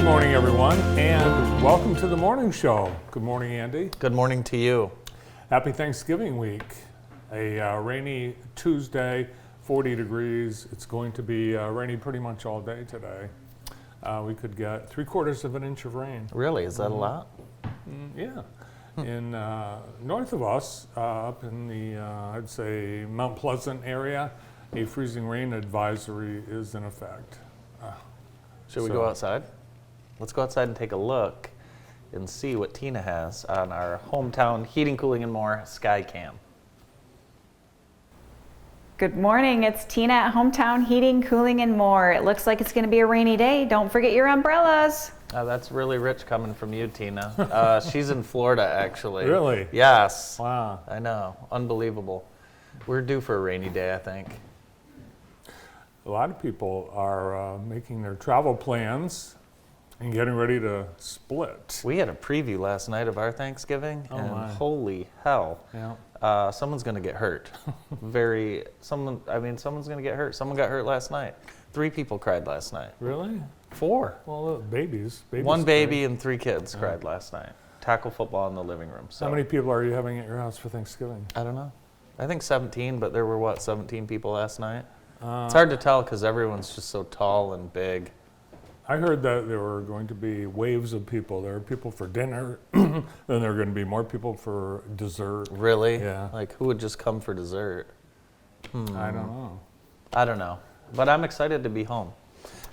Good morning, everyone, and welcome to the morning show. Good morning, Andy. Good morning to you. Happy Thanksgiving week. A rainy Tuesday, 40 degrees. It's going to be rainy pretty much all day today. We could get 3/4 of an inch of rain. Really? Is that a lot? Yeah. In north of us, up in the, I'd say, Mount Pleasant area, a freezing rain advisory is in effect. Should we go outside? Let's go outside and take a look and see what Tina has on our hometown heating, cooling, and more SkyCam. Good morning, it's Tina at Hometown Heating, Cooling, and More. It looks like it's going to be a rainy day. Don't forget your umbrellas. That's really rich coming from you, Tina. She's in Florida, actually. Really? Yes. Wow. I know. Unbelievable. We're due for a rainy day, I think. A lot of people are making their travel plans and getting ready to split. We had a preview last night of our Thanksgiving, and my. holy hell. Yeah. Someone's going to get hurt. Someone's going to get hurt. Someone got hurt last night. 3 people cried last night. Really? 4. Well, babies. One baby and 3 kids cried last night. Tackle football in the living room. So How many people are you having at your house for Thanksgiving? I don't know. I think 17, but there were, 17 people last night? It's hard to tell because everyone's just so tall and big. I heard that there were going to be waves of people. There are people for dinner, then there are going to be more people for dessert. Really? Yeah. Like, who would just come for dessert? I don't know. I don't know. But I'm excited to be home.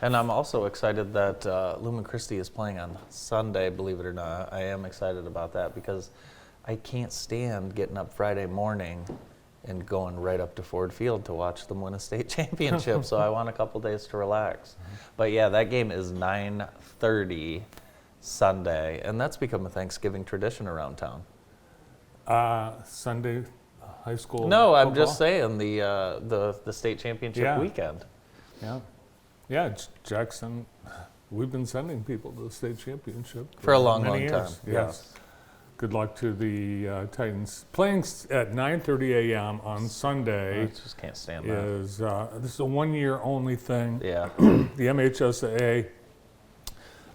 And I'm also excited that Lumen Christi is playing on Sunday, believe it or not. I am excited about that because I can't stand getting up Friday morning and going right up to Ford Field to watch them win a state championship. So I want a couple days to relax. But yeah, that game is 9:30 Sunday, and that's become a Thanksgiving tradition around town. Sunday high school No, I'm football? just saying the state championship Yeah. weekend. Yeah. Yeah, Jackson, we've been sending people to the state championship. For a long, many long years. time. Yes. Good luck to the Titans. Playing at 9:30 a.m. on I Sunday just can't stand that. is, this is a one-year only thing. Yeah. The MHSAA,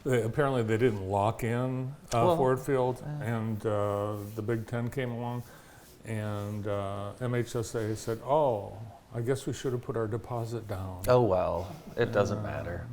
apparently they didn't lock in Ford Field, and the Big Ten came along, and MHSAA said, oh, I guess we should have put our deposit down. Oh, well, it doesn't matter.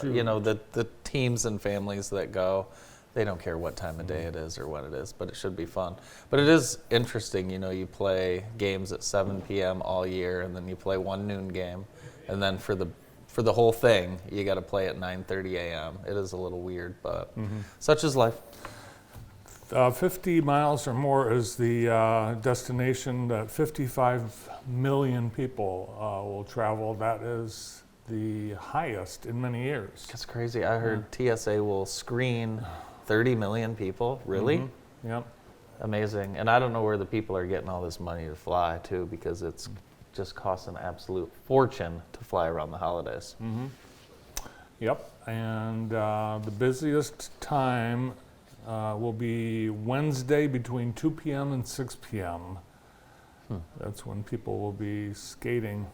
shoot. You know, the teams and families that go, they don't care what time of day it is or when it is, but it should be fun. But it is interesting, you know, you play games at 7 p.m. all year, and then you play one noon game, and then for the whole thing, you got to play at 9:30 a.m. It is a little weird, but such is life. 50 miles or more is the destination that 55 million people will travel. That is the highest in many years. That's crazy. I heard TSA will screen 30 million people. Really? Yep. Amazing. And I don't know where the people are getting all this money to fly, too, because it's just costs an absolute fortune to fly around the holidays. Yep. And the busiest time will be Wednesday between 2 p.m. and 6 p.m. That's when people will be skating.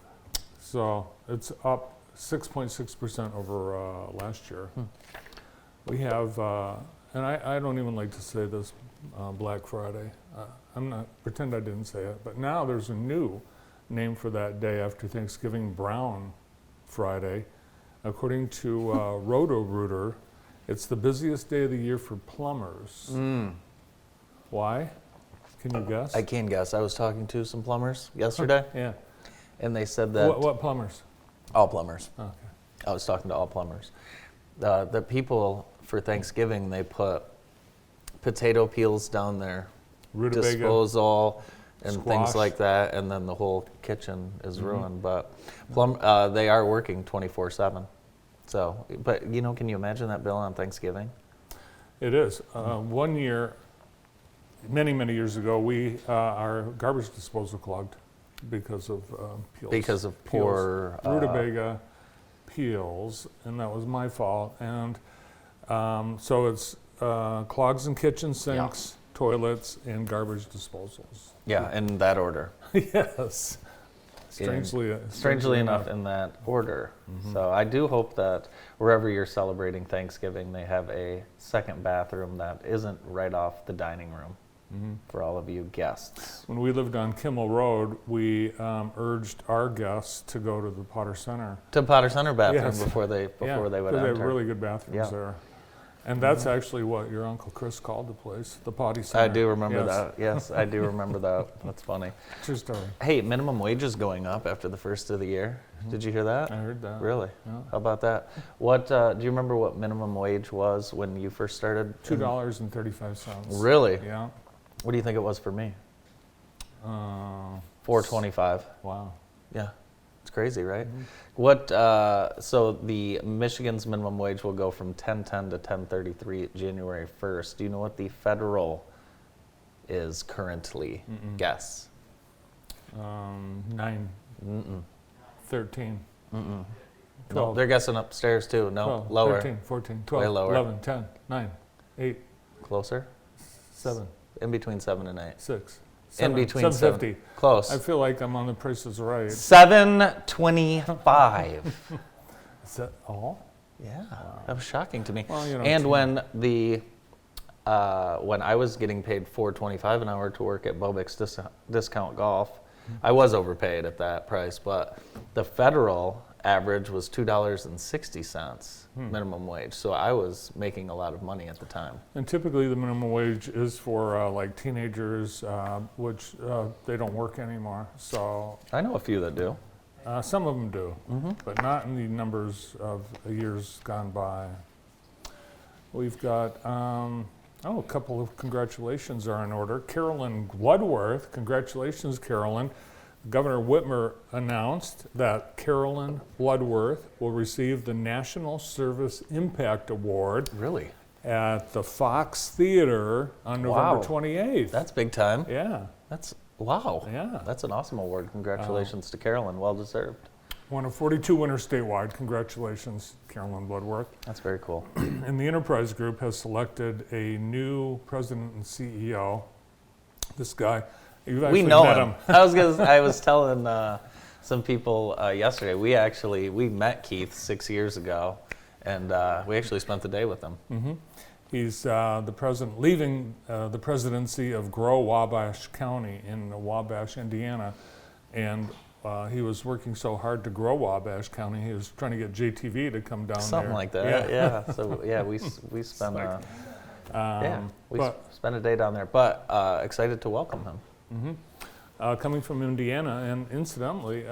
So it's up 6.6% over last year. We have, and I don't even like to say this, Black Friday. I'm not, pretend I didn't say it, but now there's a new name for that day after Thanksgiving, Brown Friday. According to Roto-Rooter, it's the busiest day of the year for plumbers. Why? Can you guess? I can guess. I was talking to some plumbers yesterday, Yeah. and they said that What plumbers? all plumbers. Okay. I was talking to all plumbers. The people for Thanksgiving, they put potato peels down their Rutabaga. disposal and Squash. things like that, and then the whole kitchen is ruined. But they are working 24/7. So, but you know, can you imagine that bill on Thanksgiving? It is. One year, many years ago, our garbage disposal clogged because of peels. Because of Peels. poor Rutabaga peels, and that was my fault. And so it's clogs in kitchen sinks, toilets, and garbage disposals. Yeah, in that order. Yes. Strangely enough in that order. So I do hope that wherever you're celebrating Thanksgiving, they have a second bathroom that isn't right off the dining room for all of you guests. When we lived on Kimmel Road, we urged our guests to go to the Potter Center. To Potter Center bathroom Yes. before they would Because they enter. have really good bathrooms Yeah. there. And that's actually what your Uncle Chris called the place, the Potty Center. I do remember Yes. that. Yes, I do remember that. That's funny. True story. Hey, minimum wage is going up after the first of the year. Did you hear that? I heard that. Really? Yeah. How about that? What do you remember what minimum wage was when you first started? $2.35. Really? Yeah. What do you think it was for me? Uh, $4.25. wow. Yeah, it's crazy, right? What? So the Michigan's minimum wage will go from 10.10 to 10.33 January 1st. Do you know what the federal is currently? Guess. 9, Mm-mm. 13. No, 12. they're guessing upstairs too. No, 12, lower. 13, 14, 12, Way lower. 11, 10, 9, 8, Closer. 7, In between 7 and 8. 6, In 7, between 750. Close. I feel like I'm on the Price is Right. 7.25. Is that all? Yeah, that was shocking to me. Well, you know, and too. when I was getting paid $4.25 an hour to work at Bobix Discount Golf, I was overpaid at that price, but the federal average was $2.60 minimum wage. So I was making a lot of money at the time. And typically the minimum wage is for like teenagers, which they don't work anymore. So I know a few that do. some of them do, but not in the numbers of years gone by. We've got, a couple of congratulations are in order. Carolyn Bloodworth, congratulations, Carolyn. Governor Whitmer announced that Carolyn Bloodworth will receive the National Service Impact Award Really? at the Fox Theater on November Wow. 28th. That's big time. Yeah, Wow. Yeah. That's an awesome award. Congratulations to Carolyn. Well deserved. one of 42 winners statewide. Congratulations, Carolyn Bloodworth. That's very cool. And the Enterprise Group has selected a new president and CEO. This guy, you've actually We know met him. I was telling some people yesterday. We met Keith 6 years ago, and we actually spent the day with him. He's the president, leaving the presidency of Grow Wabash County in Wabash, Indiana, and he was working so hard to grow Wabash County. He was trying to get JTV to come down Something there. like that. Yeah. So yeah, we spent spent a day down there, but excited to welcome him. Coming from Indiana, and incidentally,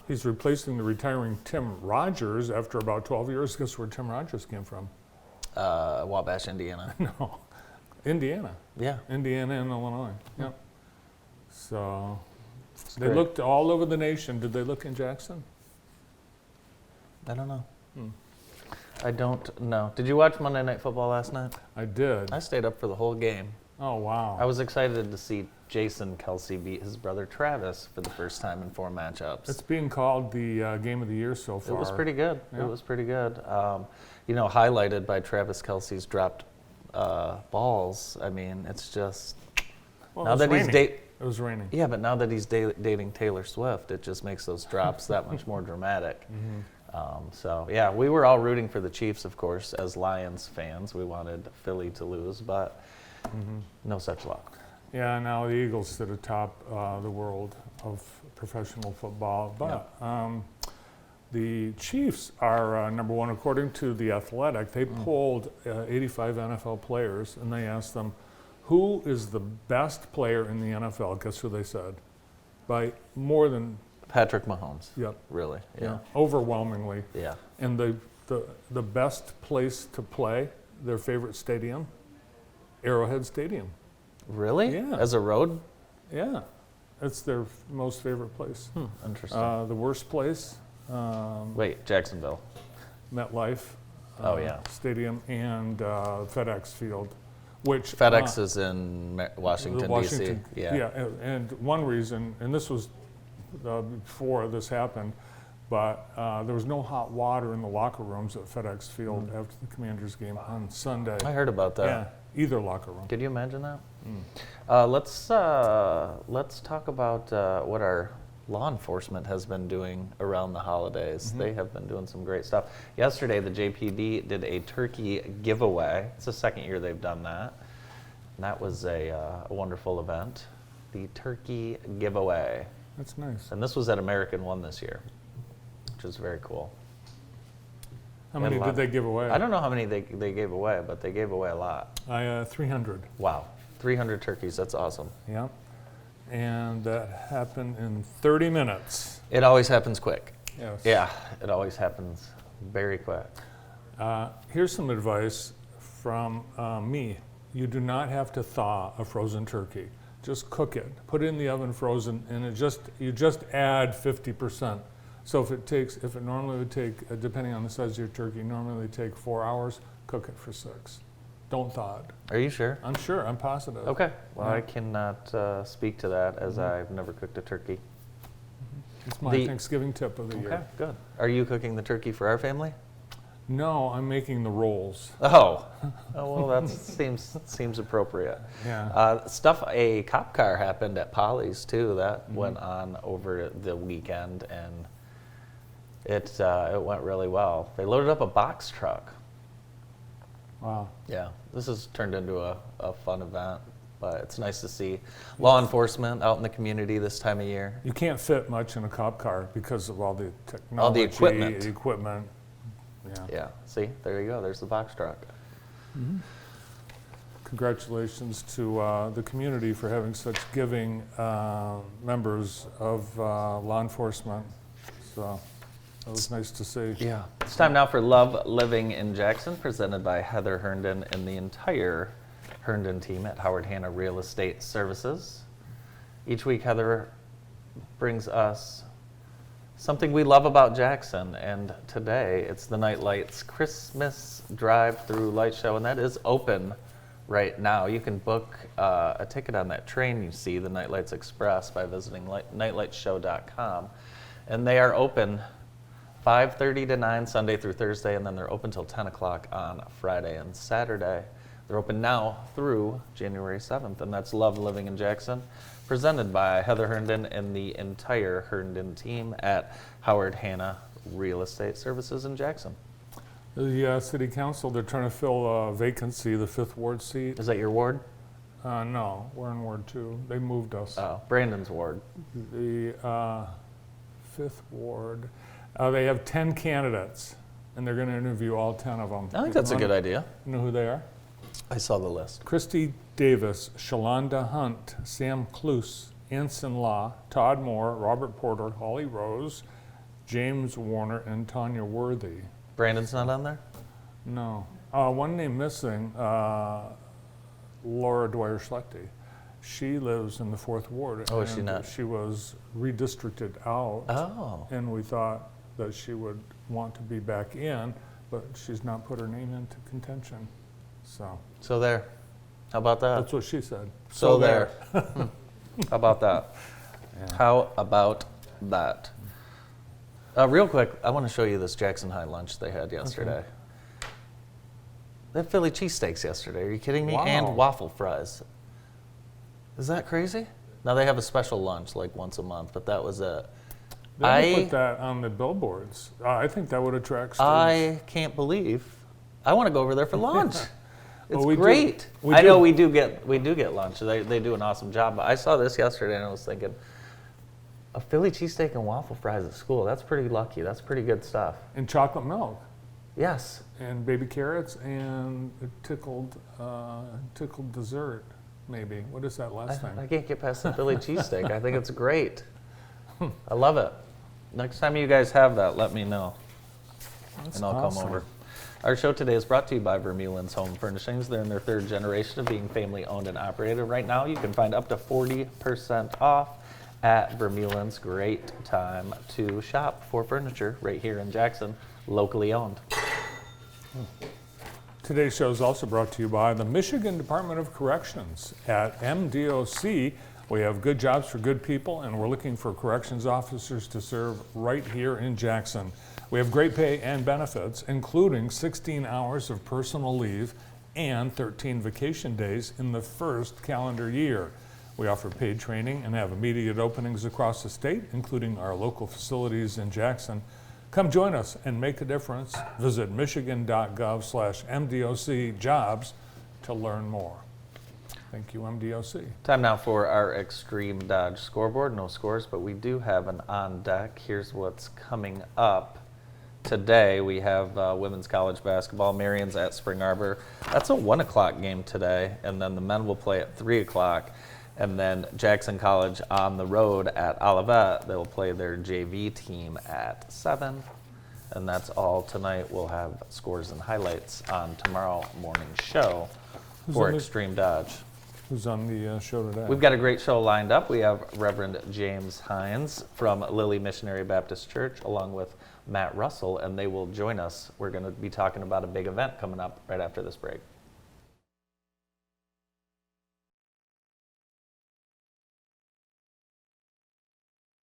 he's replacing the retiring Tim Rogers after about 12 years. Guess where Tim Rogers came from? Wabash, Indiana. No, Indiana. Yeah. Indiana and Illinois. Yep. So they great. looked all over the nation. Did they look in Jackson? I don't know. I don't know. Did you watch Monday Night Football last night? I did. I stayed up for the whole game. Oh, wow. I was excited to see Jason Kelsey beat his brother Travis for the first time in 4 matchups. It's being called the game of the year so far. It was pretty good. Yeah. It was pretty good. Highlighted by Travis Kelsey's dropped balls. I mean, it's just Well, now it was that raining. he's It was raining. yeah, but now that he's dating Taylor Swift, it just makes those drops that much more dramatic. So yeah, we were all rooting for the Chiefs, of course, as Lions fans. We wanted Philly to lose, but no such luck. Yeah, now the Eagles sit atop the world of professional football. But the Chiefs are number one according to The Athletic. They polled 85 NFL players, and they asked them, who is the best player in the NFL? Guess who they said? By more than, Patrick Mahomes. yep, Really? Yeah. overwhelmingly. Yeah. And the best place to play, their favorite stadium, Arrowhead Stadium. Really? Yeah. As a road? Yeah, it's their most favorite place. Interesting. The worst place, Wait, Jacksonville. MetLife Oh, yeah. Stadium and FedEx Field, which FedEx is in Washington, Washington, D.C. Yeah. and one reason, and this was before this happened, but there was no hot water in the locker rooms at FedEx Field after the Commanders game on Sunday. I heard about that. Yeah, either locker room. Could you imagine that? Let's talk about what our law enforcement has been doing around the holidays. They have been doing some great stuff. Yesterday, the JPD did a turkey giveaway. It's the second year they've done that. And that was a wonderful event. The turkey giveaway. That's nice. And this was at American One this year, which is very cool. How They had many a lot. did they give away? I don't know how many they gave away, but they gave away a lot. 300. Wow. 300 turkeys. That's awesome. Yeah. And that happened in 30 minutes. It always happens quick. Yes. Yeah, it always happens very quick. Here's some advice from me. You do not have to thaw a frozen turkey. Just cook it. Put it in the oven frozen, and you just add 50%. So if it normally would take, depending on the size of your turkey, normally would take 4 hours, cook it for 6. Don't thaw it. Are you sure? I'm sure, I'm positive. Okay. Well, Yeah. I cannot speak to that as I've never cooked a turkey. It's my The- Thanksgiving tip of the Okay, year. good. Are you cooking the turkey for our family? No, I'm making the rolls. Oh, well, that seems appropriate. Yeah. A cop car happened at Polly's too. That went on over the weekend, and it went really well. They loaded up a box truck. Wow. Yeah, this has turned into a fun event, but it's nice to see law enforcement out in the community this time of year. You can't fit much in a cop car because of all the technology. equipment. Equipment. Yeah. Yeah, see, there you go. There's the box truck. Congratulations to the community for having such giving members of law enforcement. So that was nice to see. Yeah. It's time now for Love Living in Jackson, presented by Heather Herndon and the entire Herndon team at Howard Hanna Real Estate Services. Each week, Heather brings us something we love about Jackson, and today it's the Night Lights Christmas Drive-Through Light Show, and that is open right now. You can book a ticket on that train you see, the Night Lights Express, by visiting nightlightshow.com, and they are open 5:30 to 9 Sunday through Thursday, and then they're open till 10 o'clock on Friday and Saturday. They're open now through January 7th, and that's Love Living in Jackson, presented by Heather Herndon and the entire Herndon team at Howard Hanna Real Estate Services in Jackson. The city council, they're trying to fill a vacancy, the 5th Ward seat. Is that your ward? No, we're in Ward 2. They moved us. Oh, Brandon's ward. The 5th Ward, they have 10 candidates, and they're going to interview all 10 of them. I think that's a good idea. You know who they are? I saw the list. Christy Davis, Shalonda Hunt, Sam Cluse, Anson Law, Todd Moore, Robert Porter, Holly Rose, James Warner, and Tanya Worthy. Brandon's not on there? No. One name missing, Laura Dwyer Schlechte. She lives in the 4th Ward. Oh, is she and not? She was redistricted out, Oh. and we thought that she would want to be back in, but she's not put her name into contention. So there. How about that? that's what she said. So there. How about that? Yeah. How about that? Real quick, I want to show you this Jackson High lunch they had yesterday. They had Philly cheesesteaks yesterday. Are you kidding me? Wow. And waffle fries. Is that crazy? Now they have a special lunch like once a month, but that was it. They put that on the billboards. I think that would attract students. I can't believe. I want to go over there for lunch. It's Well, we do- great. we I know do- we do get lunch. They do an awesome job. But I saw this yesterday and I was thinking, a Philly cheesesteak and waffle fries at school. That's pretty lucky. That's pretty good stuff. And chocolate milk, Yes. and baby carrots, and a tickled dessert, maybe. What is that last I thing? can't get past the Philly cheesesteak. I think it's great. I love it. Next time you guys have that, let me know, That's and I'll awesome. come over. Our show today is brought to you by Vermeulen's Home Furnishings. They're in their 3rd generation of being family owned and operated. Right now, you can find up to 40% off at Vermeulen's. Great time to shop for furniture right here in Jackson, locally owned. Today's show is also brought to you by the Michigan Department of Corrections. At MDOC, we have good jobs for good people, and we're looking for corrections officers to serve right here in Jackson. We have great pay and benefits, including 16 hours of personal leave and 13 vacation days in the first calendar year. We offer paid training and have immediate openings across the state, including our local facilities in Jackson. Come join us and make a difference. Visit michigan.gov/MDOC jobs to learn more. Thank you, MDOC. Time now for our Extreme Dodge scoreboard. No scores, but we do have an on deck. Here's what's coming up. Today we have women's college basketball. Marion's at Spring Arbor. That's a 1 o'clock game today, and then the men will play at 3 o'clock. And then Jackson College on the road at Olivet. They'll play their JV team at 7. And that's all tonight. We'll have scores and highlights on tomorrow morning's show for Extreme Dodge. Who's on the show today? We've got a great show lined up. We have Reverend James Hines from Lilly Missionary Baptist Church along with Matt Russell, and they will join us. We're going to be talking about a big event coming up right after this break.